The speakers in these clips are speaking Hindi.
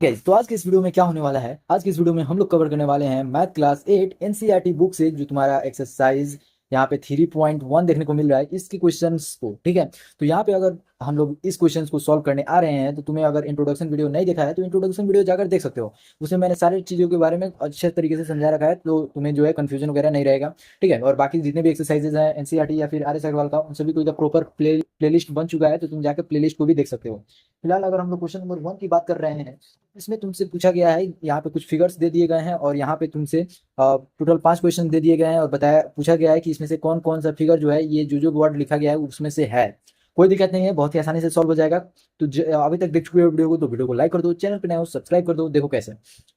गाइस, तो आज के इस वीडियो में क्या होने वाला है। आज के इस वीडियो में हम लोग कवर करने वाले हैं मैथ क्लास 8 एनसीईआरटी बुक से जो तुम्हारा एक्सरसाइज यहाँ पे 3.1 देखने को मिल रहा है इसकी क्वेश्चंस को। ठीक है, तो यहाँ पे अगर हम लोग इस क्वेश्चंस को सॉल्व करने आ रहे हैं तो तुम्हें अगर इंट्रोडक्शन वीडियो नहीं देखा है तो इंट्रोडक्शन वीडियो जाकर देख सकते हो। उसमें मैंने सारी चीज़ों के बारे में अच्छे तरीके से समझा रखा है, तो तुम्हें जो है कंफ्यूजन वगैरह नहीं रहेगा। ठीक है, और बाकी जितने भी एक्सरसाइजेज हैं एनसीईआरटी या फिर आर एस अग्रवाल का, उन सभी को प्रॉपर प्लेलिस्ट बन चुका है, तो तुम जाकर प्लेलिस्ट को भी देख सकते हो। फिलहाल अगर हम लोग क्वेश्चन नंबर 1 की बात कर रहे हैं, इसमें तुमसे पूछा गया है, यहाँ पे कुछ फिगर्स दे दिए गए हैं और यहाँ पे तुमसे टोटल 5 क्वेश्चन दे दिए गए हैं और बताया पूछा गया है कि इसमें से कौन कौन सा फिगर जो है ये जो वर्ड लिखा गया है उसमें से है। कोई दिक्कत नहीं है, बहुत ही आसानी से सॉल्व हो जाएगा। तो अभी तक देख चुके हो वीडियो को तो वीडियो को लाइक कर दो, चैनल पे नए हो सब्सक्राइब कर दो। देखो कैसे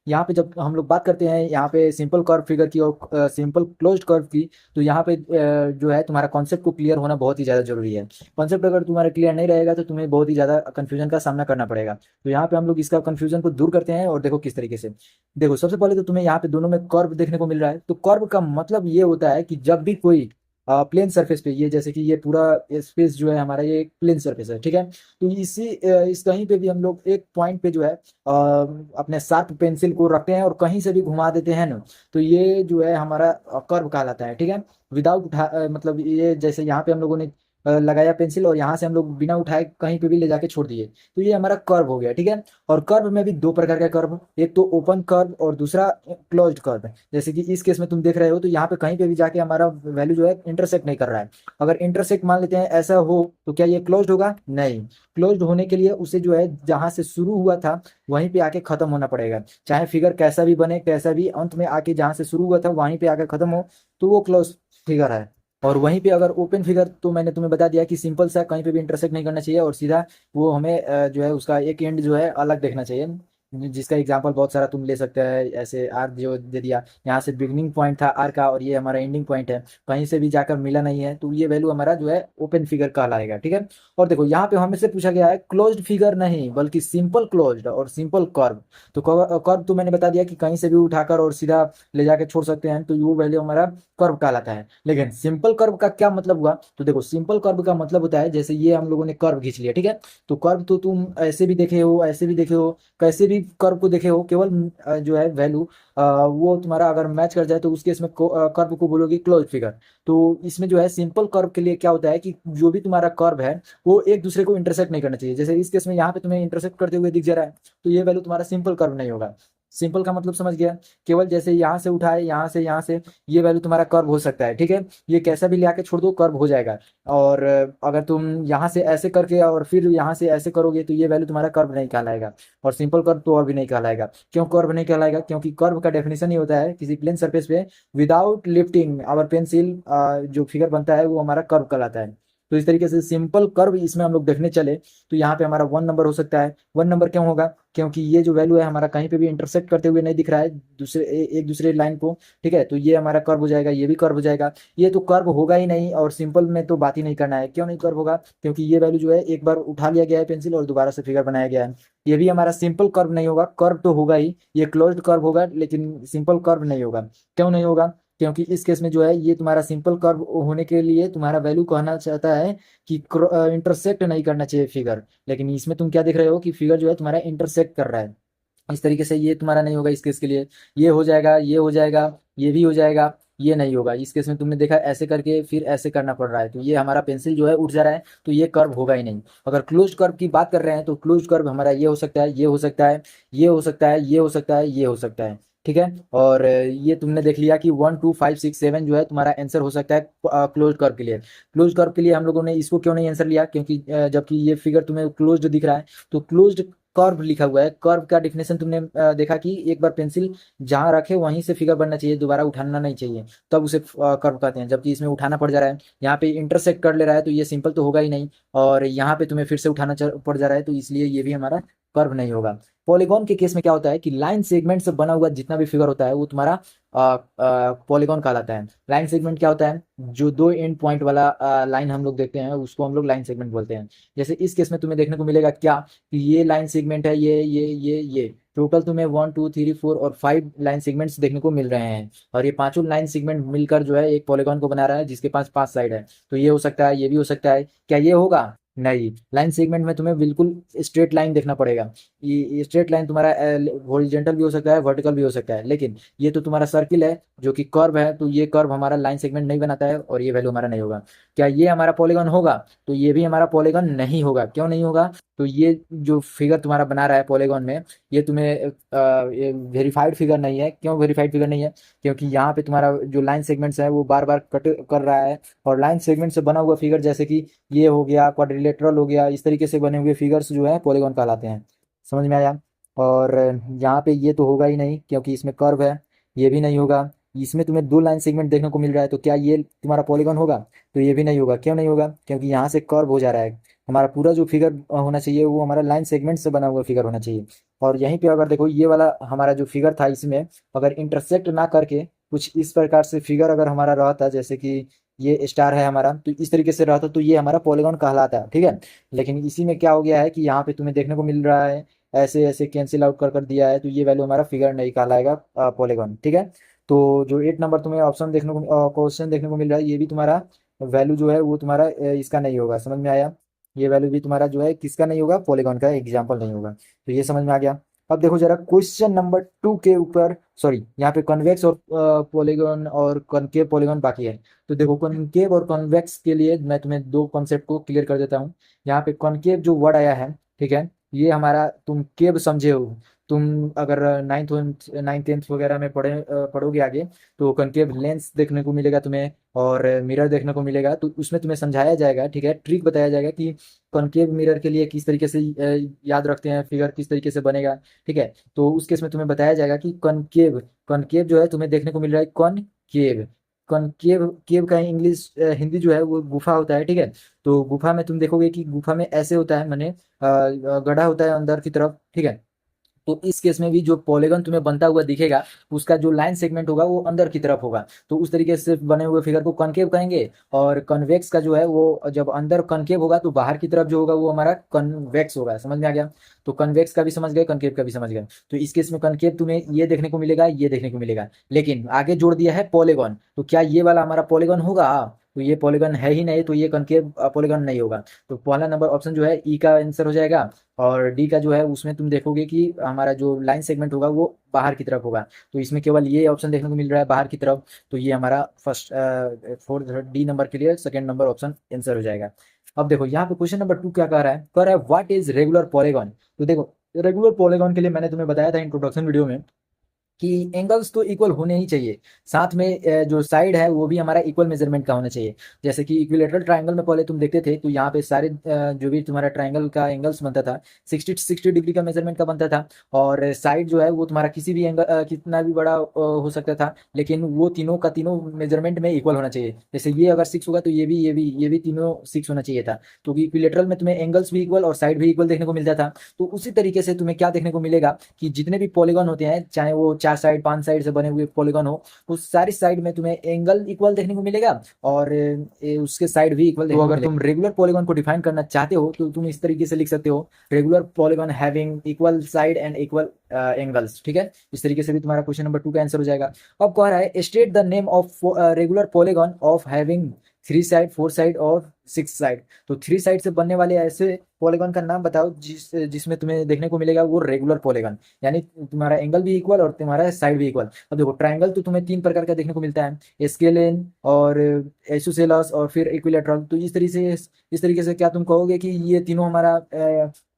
यहाँ पे जब हम लोग बात करते हैं यहाँ पे सिंपल कर्व फिगर की और सिंपल क्लोज्ड कर्व की, तो यहाँ पे जो है तुम्हारा कॉन्सेप्ट को क्लियर होना बहुत ही ज़्यादा जरूरी है। कॉन्सेप्ट अगर तुम्हारा क्लियर नहीं रहेगा तो तुम्हें बहुत ही ज़्यादा कन्फ्यूजन का सामना करना पड़ेगा। तो यहाँ पे हम लोग इसका कंफ्यूजन को दूर करते हैं और देखो किस तरीके से। देखो सबसे पहले तो तुम्हें यहाँ पे दोनों में कर्व देखने को मिल रहा है, तो कर्व का मतलब ये होता है कि जब भी कोई प्लेन सरफेस पे, ये जैसे कि ये पूरा स्पेस जो है हमारा ये प्लेन सरफेस है। ठीक है, तो इस कहीं पे भी हम लोग एक पॉइंट पे जो है अपने शार्प पेंसिल को रखते हैं और कहीं से भी घुमा देते हैं ना, तो ये जो है हमारा कर्व कहलाता है। ठीक है, विदाउट मतलब ये जैसे यहाँ पे हम लोगों ने लगाया पेंसिल और यहाँ से हम लोग बिना उठाए कहीं पे भी ले जाके छोड़ दिए, तो ये हमारा कर्व हो गया। ठीक है, और कर्व में भी दो प्रकार का कर्व, एक तो ओपन कर्व और दूसरा क्लोज्ड कर्व। जैसे कि इस केस में तुम देख रहे हो तो यहाँ पे कहीं पे भी जाके हमारा वैल्यू जो है इंटरसेक्ट नहीं कर रहा है। अगर इंटरसेक्ट मान लेते हैं ऐसा हो तो क्या ये क्लोज्ड होगा? नहीं। क्लोज्ड होने के लिए उसे जो है जहां से शुरू हुआ था वहीं पे आके खत्म होना पड़ेगा। चाहे फिगर कैसा भी बने, कैसा भी अंत में आके जहां से शुरू हुआ था वहीं पे आके खत्म हो, तो वो क्लोज फिगर है। और वहीं पे अगर ओपन फिगर, तो मैंने तुम्हें बता दिया कि सिंपल सा कहीं पे भी इंटरसेक्ट नहीं करना चाहिए और सीधा वो हमें जो है उसका एक एंड जो है अलग देखना चाहिए। जिसका एग्जांपल बहुत सारा तुम ले सकते हैं, ऐसे आर जो दे दिया, यहाँ से बिगनिंग पॉइंट था आर का और ये हमारा एंडिंग पॉइंट है, कहीं से भी जाकर मिला नहीं है, तो ये वैल्यू हमारा जो है ओपन फिगर कहलाएगा। ठीक है, और देखो यहाँ पे हमें से पूछा गया है क्लोज्ड फिगर नहीं बल्कि सिंपल क्लोज्ड और सिंपल कर्व। तो कर्व तो मैंने बता दिया कि कहीं से भी उठाकर और सीधा ले जाके छोड़ सकते हैं, तो वो वैल्यू हमारा कर्व कहलाता है। लेकिन सिंपल कर्व का क्या मतलब हुआ? तो देखो सिंपल कर्व का मतलब होता है जैसे ये हम लोगों ने कर्व खींच लिया। ठीक है, तो कर्व तो तुम ऐसे भी देखे हो, ऐसे भी देखे हो, कैसे भी कर्व को देखे हो, केवल जो है वैल्यू वो तुम्हारा अगर मैच कर जाए तो उसके इसमें कर्व को बोलोगे क्लोज फिगर। तो इसमें जो है सिंपल कर्व के लिए क्या होता है कि जो भी तुम्हारा कर्व है वो एक दूसरे को इंटरसेक्ट नहीं करना चाहिए। जैसे इस केस में यहाँ पे तुम्हें इंटरसेक्ट करते हुए दिख जा रहा है, तो ये वैल्यू तुम्हारा सिंपल कर्व नहीं होगा। सिंपल का मतलब समझ गया? केवल जैसे यहाँ से उठाए, यहाँ से ये वैल्यू तुम्हारा कर्व हो सकता है। ठीक है, ये कैसा भी ले आके छोड़ दो कर्व हो जाएगा। और अगर तुम यहाँ से ऐसे करके और फिर यहाँ से ऐसे करोगे तो ये वैल्यू तुम्हारा कर्व नहीं कहलाएगा। और सिंपल कर्व तो और भी नहीं कहलाएगा। क्यों कर्व नहीं कहलाएगा? क्योंकि कर्व का डेफिनेशन ही होता है किसी प्लेन सरफेस पे विदाउट लिफ्टिंग आवर पेंसिल जो फिगर बनता है वो हमारा कर्व कहलाता है। तो इस तरीके से सिंपल कर्व इसमें हम लोग देखने चले तो यहाँ पे हमारा 1 नंबर हो सकता है। 1 नंबर क्यों होगा? क्योंकि ये जो वैल्यू है हमारा कहीं पे भी इंटरसेक्ट करते हुए नहीं दिख रहा है एक दूसरे लाइन को। ठीक है, तो ये हमारा कर्व हो जाएगा, ये भी कर्व हो जाएगा। ये तो कर्व होगा ही नहीं, और सिंपल में तो बात ही नहीं करना है। क्यों नहीं कर्व होगा? क्योंकि ये वैल्यू जो है एक बार उठा लिया गया है पेंसिल और दोबारा से फिगर बनाया गया है। ये भी हमारा सिंपल कर्व नहीं होगा। कर्व तो होगा ही, ये क्लोज्ड कर्व होगा, लेकिन सिंपल कर्व नहीं होगा। क्यों नहीं होगा? क्योंकि इस केस में जो है ये तुम्हारा सिंपल कर्व होने के लिए तुम्हारा वैल्यू कहना चाहता है कि इंटरसेक्ट नहीं करना चाहिए फिगर। लेकिन इसमें तुम क्या देख रहे हो कि फिगर जो है तुम्हारा इंटरसेक्ट कर रहा है। इस तरीके से ये तुम्हारा नहीं होगा। इस केस के लिए ये हो जाएगा, ये हो जाएगा, ये भी हो जाएगा, ये नहीं होगा। इस केस में तुमने देखा ऐसे करके फिर ऐसे करना पड़ रहा है, तो ये हमारा पेंसिल जो है उठ जा रहा है, तो ये कर्व होगा ही नहीं। अगर क्लोज कर्व की बात कर रहे हैं तो क्लोज कर्व हमारा ये हो सकता है, ये हो सकता है, ये हो सकता है, ये हो सकता है, ये हो सकता है। ठीक है, और ये तुमने देख लिया कि 1 2 5 6 7 जो है तुम्हारा आंसर हो सकता है क्लोज कर्व के लिए। क्लोज कर्व के लिए हम लोगों ने इसको क्यों नहीं आंसर लिया? क्योंकि जबकि ये फिगर तुम्हें क्लोज्ड दिख रहा है, तो क्लोज्ड कर्व लिखा हुआ है। कर्व का डिफिनेशन तुमने देखा कि एक बार पेंसिल जहां रखे वहीं से फिगर बनना चाहिए, दोबारा उठाना नहीं चाहिए, तब उसे कर्व कहते हैं। जबकि इसमें उठाना पड़ जा रहा है, यहाँ पे इंटरसेक्ट कर ले रहा है, तो ये सिंपल तो होगा ही नहीं। और यहाँ पे तुम्हें फिर से उठाना पड़ जा रहा है, तो इसलिए ये भी हमारा कर्व नहीं होगा। पॉलीगॉन के केस में क्या होता है कि लाइन सेगमेंट से बना हुआ जितना भी फिगर होता है वो तुम्हारा पॉलीगॉन कहलाता है। लाइन सेगमेंट क्या होता है? जो दो एंड पॉइंट वाला लाइन हम लोग देखते हैं उसको हम लोग लाइन सेगमेंट बोलते हैं। जैसे इस केस में तुम्हें देखने को मिलेगा क्या कि ये लाइन सेगमेंट है, ये टोटल तुम्हें 1 2 3 4 और 5 लाइन सेगमेंट्स देखने को मिल रहे हैं। और ये पांचों लाइन सेगमेंट मिलकर जो है एक पॉलीगॉन को बना रहा है जिसके पास 5 साइड है। तो ये हो सकता है, ये भी हो सकता है। क्या ये होगा? नहीं, लाइन सेगमेंट में तुम्हें बिल्कुल स्ट्रेट लाइन देखना पड़ेगा। ये स्ट्रेट लाइन तुम्हारा हॉरिजेंटल भी हो सकता है, वर्टिकल भी हो सकता है, लेकिन ये तो तुम्हारा सर्किल है जो कि कर्व है, तो ये कर्व हमारा लाइन सेगमेंट नहीं बनाता है और ये वैल्यू हमारा नहीं होगा। क्या ये हमारा पॉलीगॉन होगा? तो ये भी हमारा पॉलीगॉन नहीं होगा। क्यों नहीं होगा? तो ये जो फिगर तुम्हारा बना रहा है पॉलीगॉन में, ये तुम्हें ये वेरीफाइड फिगर नहीं है। क्यों वेरीफाइड फिगर नहीं है? क्योंकि यहाँ पे तुम्हारा जो लाइन सेगमेंट्स है वो बार बार कट कर रहा है, और लाइन सेगमेंट से बना हुआ फिगर जैसे कि ये हो गया, क्वाड्रिलेटरल हो गया, इस तरीके से बने हुए फिगर्स जो है पॉलीगॉन कहलाते हैं। समझ में आया? और यहाँ पे ये तो होगा ही नहीं क्योंकि इसमें कर्व है, ये भी नहीं होगा। इसमें तुम्हें दो लाइन सेगमेंट देखने को मिल रहा है, तो क्या ये तुम्हारा पॉलीगॉन होगा? तो ये भी नहीं होगा। क्यों नहीं होगा? क्योंकि यहाँ से कर्व हो जा रहा है। हमारा पूरा जो फिगर होना चाहिए वो हमारा लाइन सेगमेंट से बना हुआ फिगर होना चाहिए। और यहीं पे अगर देखो ये वाला हमारा जो फिगर था, इसमें अगर इंटरसेक्ट ना करके कुछ इस प्रकार से फिगर अगर हमारा रहता, जैसे कि ये स्टार है हमारा, तो इस तरीके से रहता तो ये हमारा पॉलीगॉन कहलाता है। ठीक है, लेकिन इसी में क्या हो गया है कि यहाँ पे तुम्हें देखने को मिल रहा है ऐसे ऐसे कैंसिल आउट कर कर दिया है, तो ये वैल्यू हमारा फिगर नहीं कहलाएगा पॉलीगॉन। ठीक है, तो जो 8 नंबर तुम्हें ऑप्शन देखने को क्वेश्चन देखने को मिल रहा है, ये भी तुम्हारा वैल्यू जो है वो तुम्हारा इसका नहीं होगा। समझ में आया? ये वैल्यू भी तुम्हारा जो है किसका नहीं होगा? पॉलीगॉन का एग्जाम्पल नहीं होगा। तो ये समझ में आ गया। अब देखो जरा क्वेश्चन नंबर 2 के ऊपर, सॉरी यहाँ पे कन्वेक्स और पॉलीगॉन और कॉनकेव पॉलीगॉन बाकी है। तो देखो कॉनकेव और कॉन्वेक्स के लिए मैं तुम्हें दो कॉन्सेप्ट को क्लियर कर देता हूँ। यहाँ पे कॉनकेव जो वर्ड आया है, ठीक है, ये हमारा तुम केव समझे हो। तुम अगर नाइन्थ टेंथ वगैरह में पढ़ोगे आगे, तो कॉनकेव लेंस देखने को मिलेगा तुम्हें और मिरर देखने को मिलेगा। तो उसमें तुम्हें समझाया जाएगा, ठीक है, ट्रिक बताया जाएगा कि कॉनकेव मिरर के लिए किस तरीके से याद रखते हैं, फिगर किस तरीके से बनेगा। ठीक है, तो उस केस में तुम्हें बताया जाएगा कि कॉनकेव कॉनकेव जो है तुम्हें देखने को मिल रहा है कॉनकेव। कॉनकेव केव का इंग्लिश हिंदी जो है वो गुफा होता है। ठीक है, तो गुफा में तुम देखोगे कि गुफा में ऐसे होता है, मैंने गड्ढा होता है अंदर की तरफ। ठीक है, तो इस केस में भी जो पॉलीगन तुम्हें बनता हुआ दिखेगा, उसका जो लाइन सेगमेंट होगा वो अंदर की तरफ होगा। तो उस तरीके से बने हुए फिगर को कॉनकेव कहेंगे। और कन्वेक्स का जो है वो जब अंदर कॉनकेव होगा तो बाहर की तरफ जो होगा वो हमारा कन्वेक्स होगा। समझ में आ गया? तो कन्वेक्स का भी समझ गए, कॉनकेव का भी समझ गए। तो इस केस में कॉनकेव तुम्हें ये देखने को मिलेगा, ये देखने को मिलेगा, लेकिन आगे जोड़ दिया है पॉलीगॉन। तो क्या ये वाला हमारा पॉलीगॉन होगा? तो ये पॉलीगॉन है ही नहीं, तो ये कॉनकेव पॉलीगॉन नहीं होगा। तो पहला नंबर ऑप्शन जो है ई का आंसर हो जाएगा। और डी का जो है उसमें तुम देखोगे कि हमारा जो लाइन सेगमेंट होगा वो बाहर की तरफ होगा। तो इसमें केवल ये ऑप्शन देखने को मिल रहा है बाहर की तरफ। तो ये हमारा फर्स्ट फोर्थ डी नंबर के लिए सेकंड नंबर ऑप्शन आंसर हो जाएगा। अब देखो यहाँ पे क्वेश्चन नंबर 2 क्या कह रहा है व्हाट इज रेगुलर पॉलीगॉन। तो देखो रेगुलर पॉलीगॉन के लिए मैंने तुम्हें बताया था इंट्रोडक्शन वीडियो में कि एंगल्स तो इक्वल होने ही चाहिए, साथ में जो साइड है वो भी हमारा इक्वल मेजरमेंट का होना चाहिए। जैसे कि इक्विलेटरल ट्रायंगल में पहले तुम देखते थे, तो यहाँ पे सारे जो भी तुम्हारा ट्रायंगल का एंगल्स बनता था 60 डिग्री का मेजरमेंट का बनता था। और साइड जो है वो तुम्हारा किसी भी एंगल कितना भी बड़ा हो सकता था, लेकिन वो तीनों का तीनों मेजरमेंट में इक्वल होना चाहिए। जैसे ये अगर 6 होगा तो ये भी तीनों 6 होना चाहिए था। तो इक्विलेटरल में तुम्हें एंगल्स भी इक्वल और साइड भी इक्वल देखने को मिलता था। तो उसी तरीके से तुम्हें क्या देखने को मिलेगा कि जितने भी पॉलीगॉन होते हैं, चाहे वो 4 साइड 5 साइड से बने हुए पॉलीगॉन हो, उस सारी साइड में तुम्हें एंगल इक्वल देखने को मिलेगा और उसके साइड भी इक्वल देखने को मिलेगा। तो अगर तुम रेगुलर पॉलीगॉन को डिफाइन करना चाहते हो तो तुम इस तरीके से लिख सकते हो, regular polygon having equal side and equal angles. ठीक है, इस तरीके से भी तुम्हारा क्वेश्चन नंबर 2 का आंसर हो जाएगा। अब कह रहा है state the name of regular polygon of having 3 side 4 side और 6 साइड। तो 3 साइड से बनने वाले ऐसे पॉलीगॉन का नाम बताओ जिसमें तुम्हें देखने को मिलेगा वो रेगुलर पॉलीगॉन, यानी तुम्हारा एंगल भी इक्वल और तुम्हारा साइड भी इक्वल। अब देखो ट्रायंगल तो तुम्हें 3 प्रकार का देखने को मिलता है, स्केलेन और आइसोसेलेस और फिर इक्विलैटरल। तो इस तरीके से क्या तुम कहोगे कि ये तीनों हमारा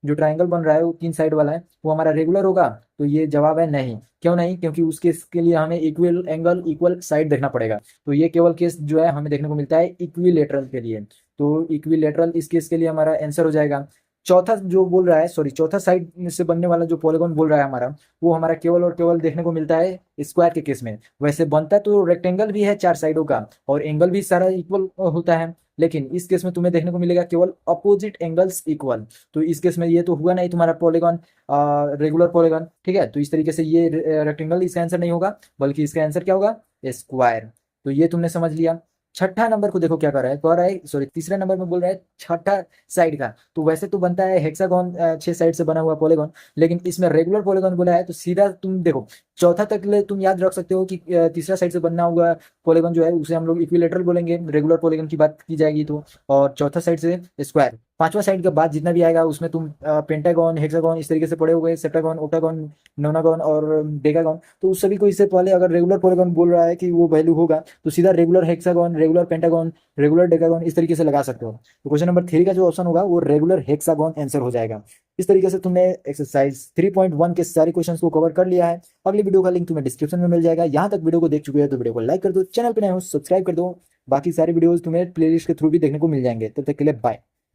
जो ट्रायंगल बन रहा है वो 3 साइड वाला है वो हमारा रेगुलर होगा? तो ये जवाब है नहीं। क्यों नहीं? क्योंकि उसके इसके लिए हमें इक्वल एंगल इक्वल साइड देखना पड़ेगा। तो ये केवल केस जो है हमें देखने को मिलता है इक्विलेटरल के लिए। तो इक्विलेटरल इस केस के लिए हमारा आंसर हो जाएगा। चौथा जो बोल रहा है, सॉरी, चौथा साइड से बनने वाला जो पॉलीगॉन बोल रहा है हमारा, वो हमारा केवल और केवल देखने को मिलता है स्क्वायर के केस में। वैसे बनता तो रेक्टेंगल भी है 4 साइडों का और एंगल भी सारा इक्वल होता है, लेकिन इस केस में तुम्हें देखने को मिलेगा केवल अपोजिट एंगल्स इक्वल। तो इस केस में ये तो हुआ नहीं तुम्हारा पॉलीगॉन रेगुलर पॉलीगॉन। ठीक है, तो इस तरीके से ये रेक्टेंगल इसका आंसर नहीं होगा, बल्कि इसका आंसर क्या होगा? स्क्वायर। तो ये तुमने समझ लिया। छठा नंबर को देखो क्या कह रहा है, सॉरी, तीसरे नंबर में बोल रहा है छठा साइड का। तो वैसे तो बनता है हेक्सागोन 6 साइड से बना हुआ पॉलीगॉन, लेकिन इसमें रेगुलर पॉलीगॉन बोला है तो सीधा तुम देखो चौथा तक ले तुम याद रख सकते हो कि तीसरा साइड से बनना हुआ पॉलीगॉन जो है उसे हम लोग इक्विलेटरल बोलेंगे, रेगुलर पॉलीगॉन की बात की जाएगी तो। और चौथा साइड से स्क्वायर। पांचवा साइड के बाद जितना भी आएगा उसमें तुम पेंटागन, हेक्सागन इस तरीके से पढ़े हुए, सेप्टागन, ओक्टागन, नोनागन और डेकागन। तो उस सभी को इससे पहले अगर रेगुलर पॉलीगॉन बोल रहा है कि वो वैल्यू होगा तो सीधा regular hexagon, regular pentagon, regular decagon इस तरीके से लगा सकते हो। तो क्वेश्चन नंबर 3 का जो ऑप्शन होगा वो रेगुलर हेक्सागन आंसर हो जाएगा। इस तरीके से तुमने एक्सरसाइज 3.1 के सारे क्वेश्चंस को कवर कर लिया है। अगली वीडियो का लिंक तुम्हें डिस्क्रिप्शन में मिल जाएगा। यहाँ तक वीडियो को देख चुके हो तो वीडियो को लाइक कर दो, चैनल पे नए हो सब्सक्राइब कर दो। बाकी सारे वीडियोस तुम्हें प्लेलिस्ट के थ्रू भी देखने को मिल जाएंगे। तब तक के लिए बाय।